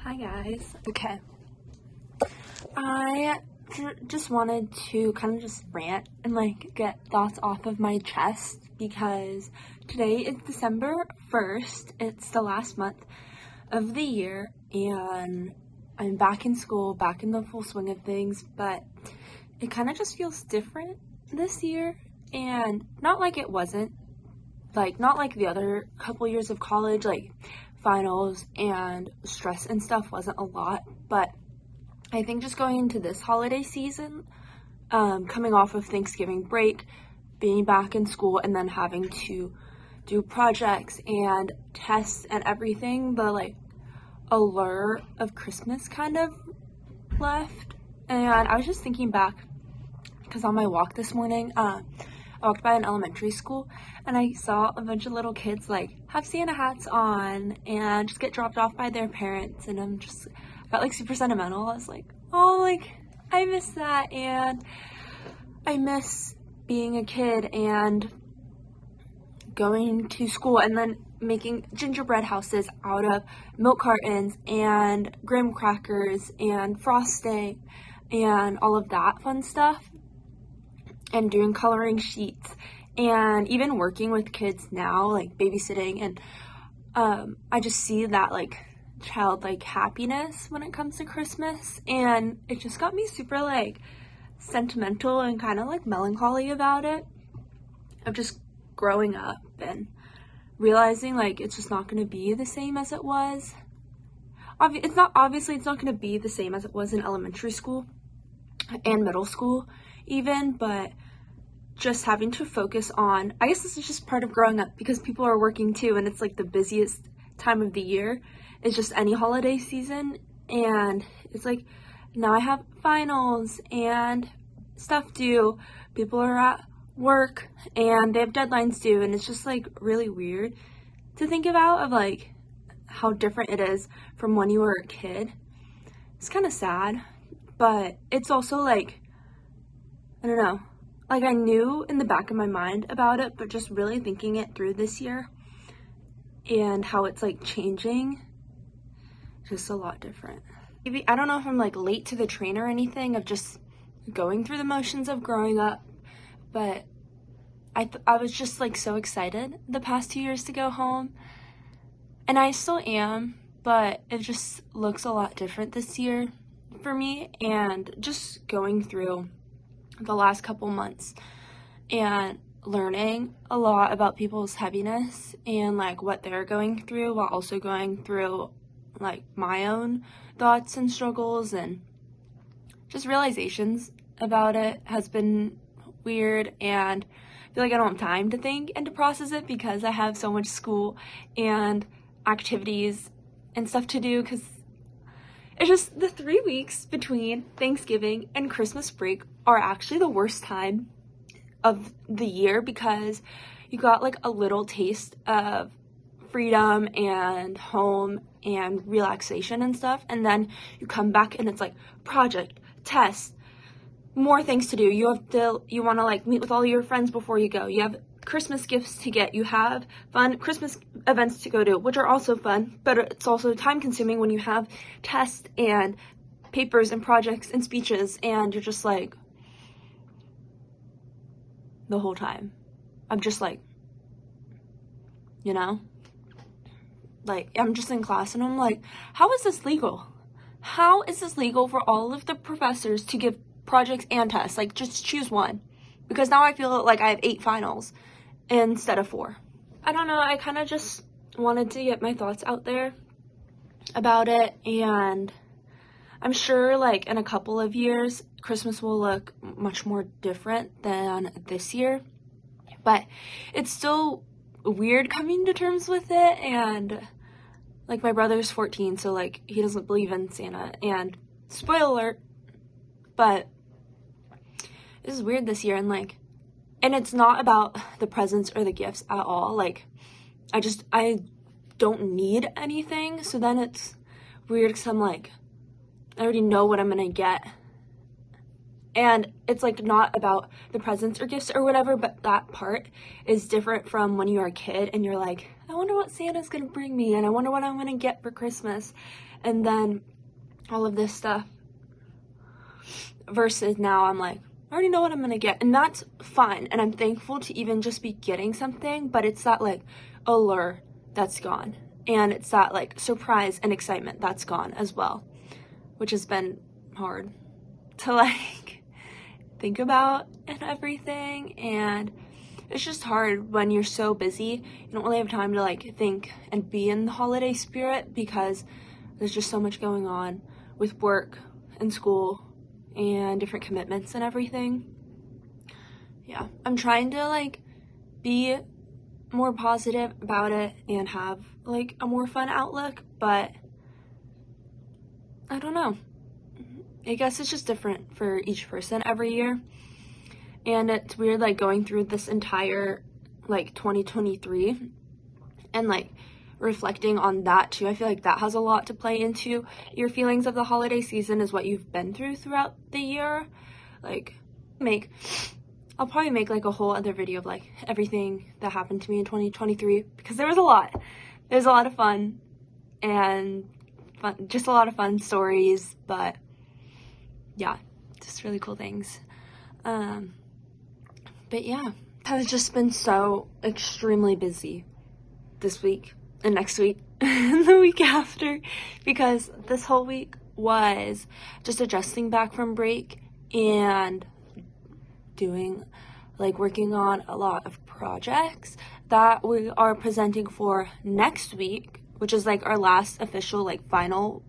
Hi guys. Okay. I just wanted to kind of just rant and get thoughts off of my chest because today is December 1st. It's the last month of the year and I'm back in school, back in the full swing of things, but it kind of just feels different this year, and not like it wasn't, not like the other couple years of college, finals and stress and stuff wasn't a lot, but I think just going into this holiday season, coming off of Thanksgiving break, being back in school and then having to do projects and tests and everything, the allure of Christmas kind of left. And I was just thinking back because on my walk this morning, I walked by an elementary school and I saw a bunch of little kids have Santa hats on and just get dropped off by their parents, and I felt super sentimental. I was like, oh, I miss that, and I miss being a kid and going to school and then making gingerbread houses out of milk cartons and graham crackers and frosting and all of that fun stuff, and doing coloring sheets, and even working with kids now, babysitting, and I just see that childlike happiness when it comes to Christmas, and it just got me super sentimental and kind of melancholy about it, of just growing up and realizing it's just not going to be the same as it was. It's not going to be the same as it was in elementary school and middle school even, but just having to focus on, I guess this is just part of growing up because people are working too, and it's the busiest time of the year is just any holiday season, and it's now I have finals and stuff due, people are at work and they have deadlines due, and it's just really weird to think about of how different it is from when you were a kid. It's kind of sad, but it's also I don't know, I knew in the back of my mind about it, but just really thinking it through this year and how it's changing, just a lot different. Maybe, I don't know if I'm late to the train or anything of just going through the motions of growing up, but I was just so excited the past 2 years to go home, and I still am, but it just looks a lot different this year for me, and just going through the last couple months and learning a lot about people's heaviness and what they're going through, while also going through my own thoughts and struggles, and just realizations about it has been weird, and I feel I don't have time to think and to process it because I have so much school and activities and stuff to do, because it's just the 3 weeks between Thanksgiving and Christmas break are actually the worst time of the year, because you got a little taste of freedom and home and relaxation and stuff, and then you come back and it's project, test, more things to do. You want to meet with all your friends before you go. You have Christmas gifts to get. You have fun Christmas events to go to, which are also fun, but it's also time consuming when you have tests and papers and projects and speeches, and you're just the whole time I'm just I'm just in class and I'm how is this legal? How is this legal for all of the professors to give projects and tests? Just choose one, because now I feel I have 8 finals instead of 4. I don't know, I kind of just wanted to get my thoughts out there about it, and I'm sure in a couple of years Christmas will look much more different than this year, but it's still weird coming to terms with it. And my brother's 14, so he doesn't believe in Santa, and spoiler alert, but this is weird this year, and it's not about the presents or the gifts at all. I don't need anything, so then it's weird because I'm I already know what I'm gonna get, and it's not about the presents or gifts or whatever, but that part is different from when you're a kid and you're I wonder what Santa's gonna bring me, and I wonder what I'm gonna get for Christmas, and then all of this stuff, versus now I'm like, I already know what I'm gonna get, and that's fine, and I'm thankful to even just be getting something, but it's that like allure that's gone, and it's that like surprise and excitement that's gone as well, which has been hard to like think about and everything. And it's just hard when you're so busy, you don't really have time to like think and be in the holiday spirit, because there's just so much going on with work and school and different commitments and everything. Yeah, I'm trying to like be more positive about it and have like a more fun outlook, but I don't know. I guess it's just different for each person every year. And it's weird like going through this entire like 2023 and like reflecting on that too. I feel like that has a lot to play into your feelings of the holiday season, is what you've been through throughout the year. Like I'll probably make like a whole other video of like everything that happened to me in 2023, because there was a lot. There's a lot of fun and just a lot of fun stories, but yeah, just really cool things. But yeah, I've just been so extremely busy this week and next week and the week after, because this whole week was just adjusting back from break and working on a lot of projects that we are presenting for next week, which is like our last official like final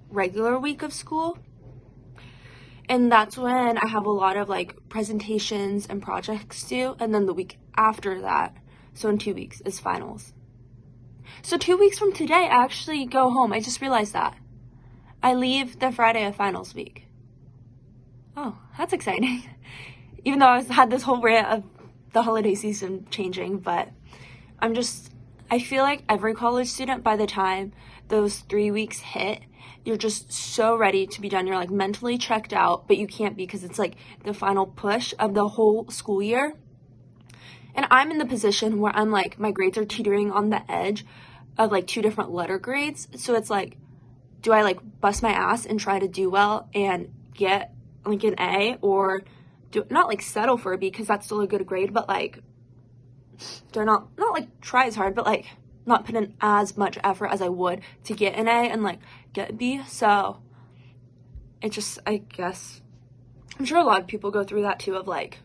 regular week of school. And that's when I have a lot of like presentations and projects due, and then the week after that, so in 2 weeks, is finals. So 2 weeks from today, I actually go home. I just realized that. I leave the Friday of finals week. Oh, that's exciting. Even though I had this whole rant of the holiday season changing, but I feel like every college student, by the time those 3 weeks hit, you're just so ready to be done. You're like mentally checked out, but you can't be, because it's like the final push of the whole school year. And I'm in the position where I'm like, my grades are teetering on the edge of like 2 different letter grades. So it's like, do I like bust my ass and try to do well and get like an A, or not like settle for a B, because that's still a good grade, but like they're not like try as hard, but like not put in as much effort as I would to get an A and like get a B. So it just, I guess, I'm sure a lot of people go through that too, of like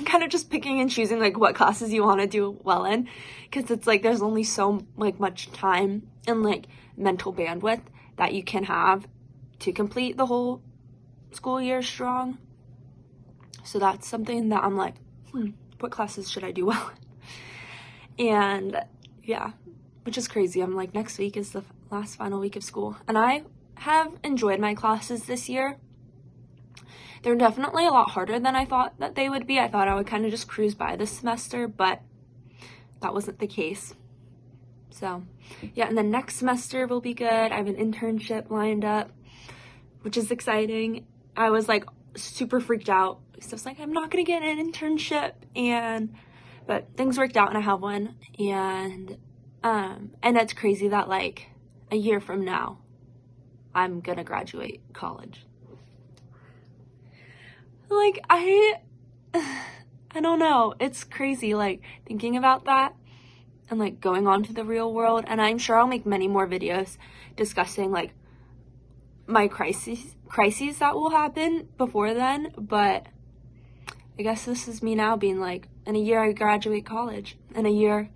kind of just picking and choosing like what classes you want to do well in, because it's like there's only so like much time and like mental bandwidth that you can have to complete the whole school year strong. So that's something that I'm like, what classes should I do well in? And yeah, which is crazy. I'm like, next week is the last final week of school, and I have enjoyed my classes this year. They're definitely a lot harder than I thought that they would be. I thought I would kind of just cruise by this semester, but that wasn't the case. So yeah, and then next semester will be good. I have an internship lined up, which is exciting. I was like super freaked out. So I was like, I'm not gonna get an internship, but things worked out and I have one. And it's crazy that like a year from now, I'm gonna graduate college. Like I don't know, it's crazy like thinking about that and like going on to the real world. And I'm sure I'll make many more videos discussing like my crises that will happen before then, but I guess this is me now being like, in a year I graduate college, in a year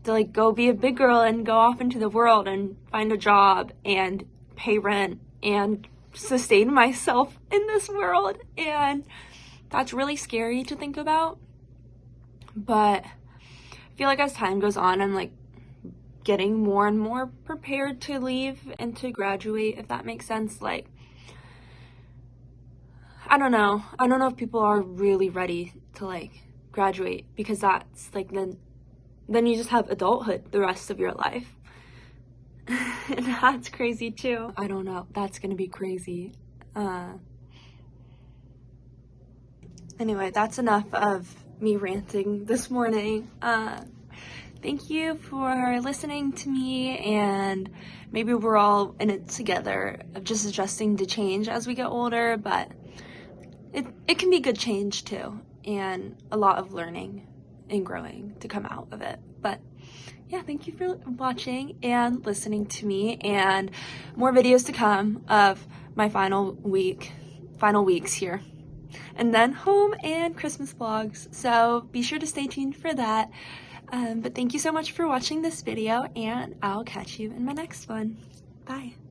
to like go be a big girl and go off into the world and find a job and pay rent and sustain myself in this world. And that's really scary to think about, but I feel like as time goes on, I'm like getting more and more prepared to leave and to graduate, if that makes sense. Like, I don't know if people are really ready to like graduate, because that's like then you just have adulthood the rest of your life. And that's crazy too. I don't know, that's gonna be crazy. Anyway, that's enough of me ranting this morning. thank you for listening to me, and maybe we're all in it together of just adjusting to change as we get older, but it can be good change too, and a lot of learning and growing to come out of it. But yeah, thank you for watching and listening to me, and more videos to come of my final weeks here. And then home and Christmas vlogs, so be sure to stay tuned for that. But thank you so much for watching this video, and I'll catch you in my next one. Bye.